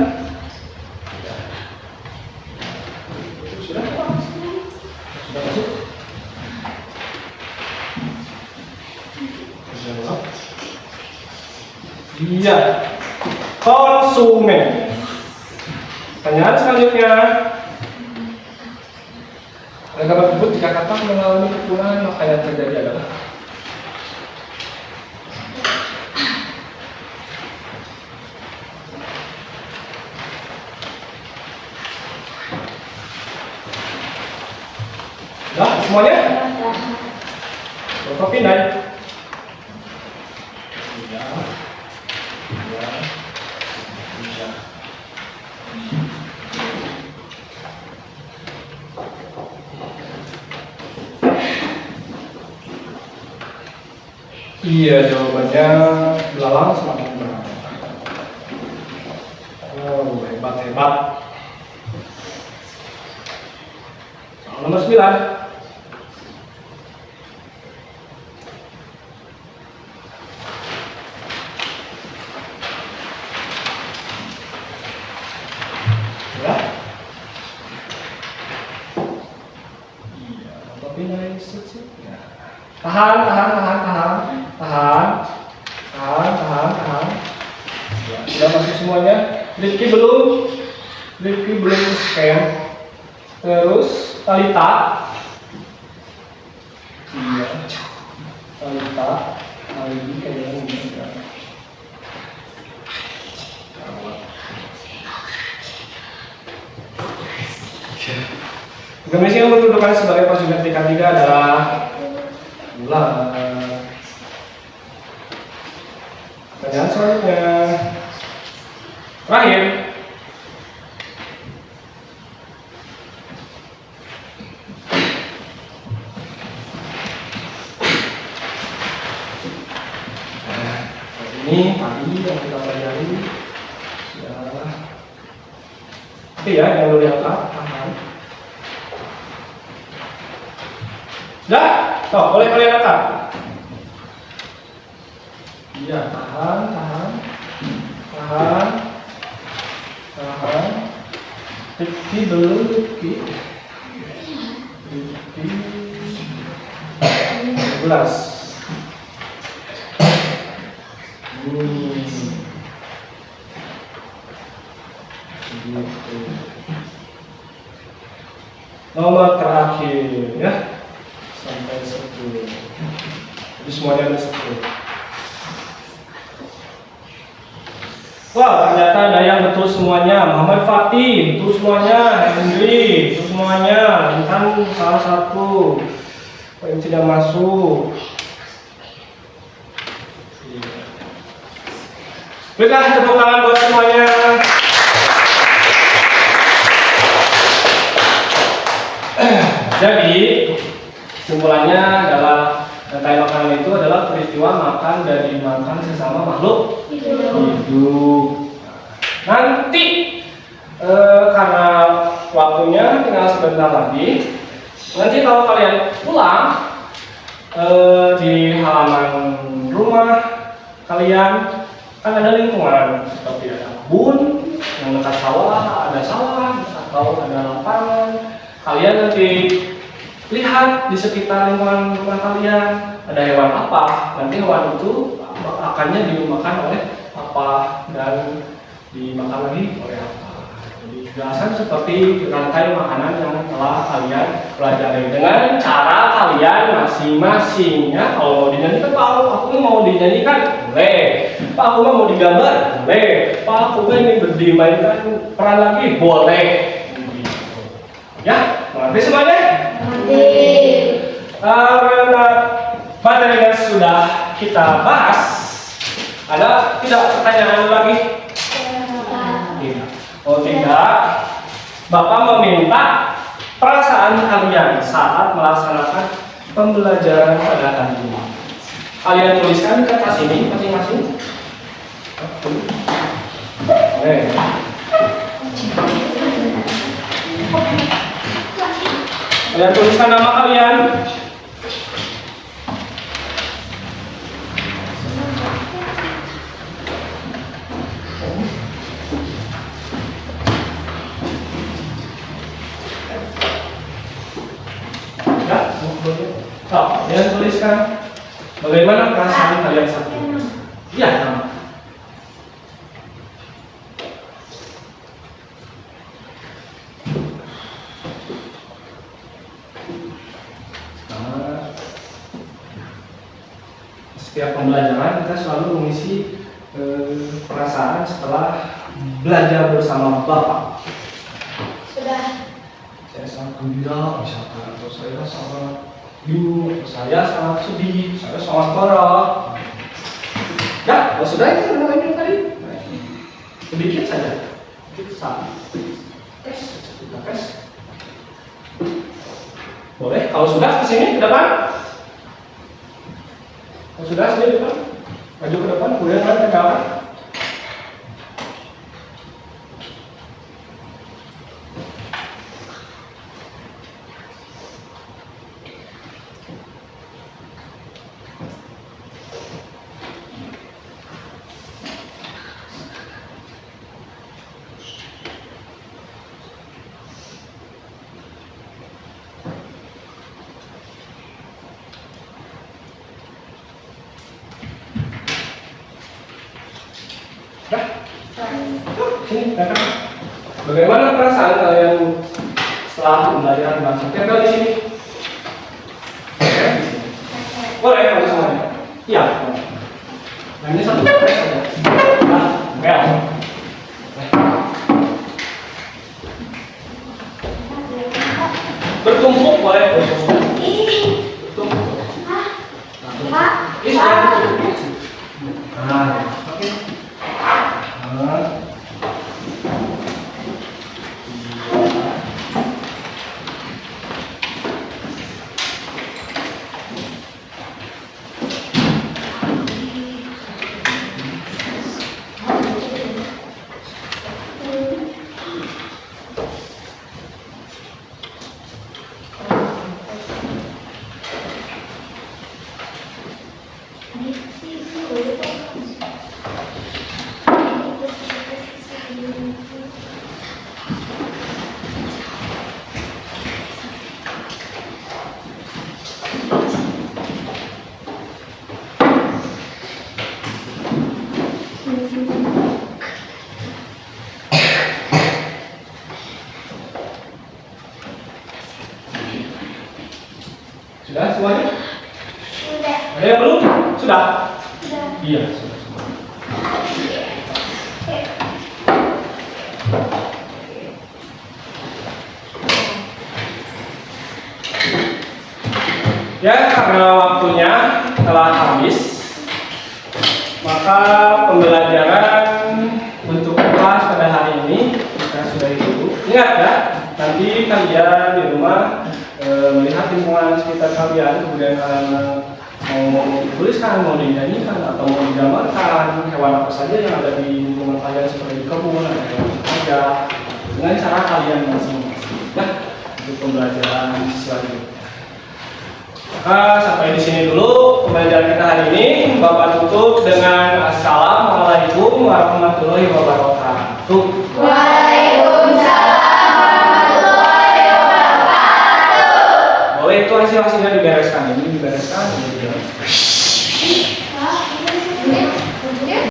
sudah masuk. Iya, konsumen. Pertanyaan selanjutnya. Dapat menyebut jika kata mengalami kekurangan maka yang terjadi adalah sudah semuanya? Bapak pindah. Iya, jawabannya belalang semakin berat. Oh, hebat. Soal nomor 9. Ya. Iya, Bapak pindah sih. Tahan. Ya, sudah masuk semuanya. Rifki belum scan. Terus Talita. Iya. Talita. Ini kayaknya enggak. Gambar yang menunjukkan sebagai konsumen tingkat 3 adalah bulan. Pertanyaan selanjutnya. Terakhir. Ini tadi yang kita pelajari. Oke ya, yang dulu diangkat. Sudah? Tuh, boleh kalian angkat. Iya, tahan. Rifki belum, Rifki 12. Gitu. Nomor terakhir ya, sampai 10. Jadi semuanya ada 10. Wah, ternyata ada yang betul semuanya. Muhammad Fatih, betul semuanya. Henry, betul semuanya. Intan salah satu. Yang tidak masuk. Berikan tepuk tangan buat semuanya. Jadi, kesimpulannya adalah rantai makanan itu adalah peristiwa makan dan dimakan sesama makhluk hidup. Nanti karena waktunya tinggal sebentar lagi. Nanti kalau kalian pulang di halaman rumah kalian kan ada lingkungan seperti ada kebun yang dekat sawah, ada sawah atau ada lapangan. Kalian nanti lihat di sekitar lingkungan rumah kalian ada hewan apa. Nanti hewan itu akannya dimakan oleh apa dan dimakan lagi oleh apa. Jadi kejelasan seperti rantai makanan yang telah kalian pelajari dengan cara kalian masing-masing ya. Kalau mau dinyanyikan, Pak aku mau dinyanyikan, boleh. Pak aku mau digambar, boleh. Pak aku ingin dimainkan peran lagi, boleh. Ya, mengerti semuanya? Mengerti. materinya sudah kita bahas. Ada tidak pertanyaan lagi? Tidak. Oh tidak. Bapak meminta perasaan kalian saat melaksanakan pembelajaran pada hari ini. Kalian tuliskan di kertas ini masing-masing. Kalian tuliskan nama kalian. Kalian tuliskan bagaimana perasaan kalian saat ini. Iya, nama. Setiap pembelajaran kita selalu mengisi perasaan setelah belajar bersama Bapak. Sudah. Saya sangat gembira, misalkan, atau saya sangat bingung, saya sangat sedih, saya sangat marah. Ya, kalau sudah itu namanya tadi. Sedikit saja, sedikit saja. Tes. Boleh, kalau sudah ke sini ke depan. Kalau sudah sini ke depan, maju ke depan, kemudian ke belakang. Sini, datang. Bagaimana perasaan kalian setelah pembelajaran bahasa? Tempel di sini. Boleh kalau semuanya. Iya. Nah ini satu press saja. Nah, bel. Bertumpuk boleh. Bertumpuk. Pak. Ini saya. Nah, oke. Sudah semuanya? Sudah. Ada yang belum? Sudah? Sudah. Iya, sudah. Ya, karena waktunya telah habis, maka pembelajaran untuk kelas pada hari ini kita sudahi dulu. Ingat ya, nanti kalian di rumah melihat lingkungan sekitar kalian, kemudian kalian mau dituliskan, mau dinyanyikan, atau mau digambarkan hewan apa saja yang ada di lingkungan kalian seperti di kebun atau yang ada dengan cara kalian masing-masing. Ya, untuk pembelajaran selanjutnya. Sampai di sini dulu pembelajaran kita hari ini. Bapak tutup dengan Assalamualaikum warahmatullahi wabarakatuh. Waalaikumsalam warahmatullahi wabarakatuh. Boleh itu hasil-hasilnya dibereskan. Ini dibereskan.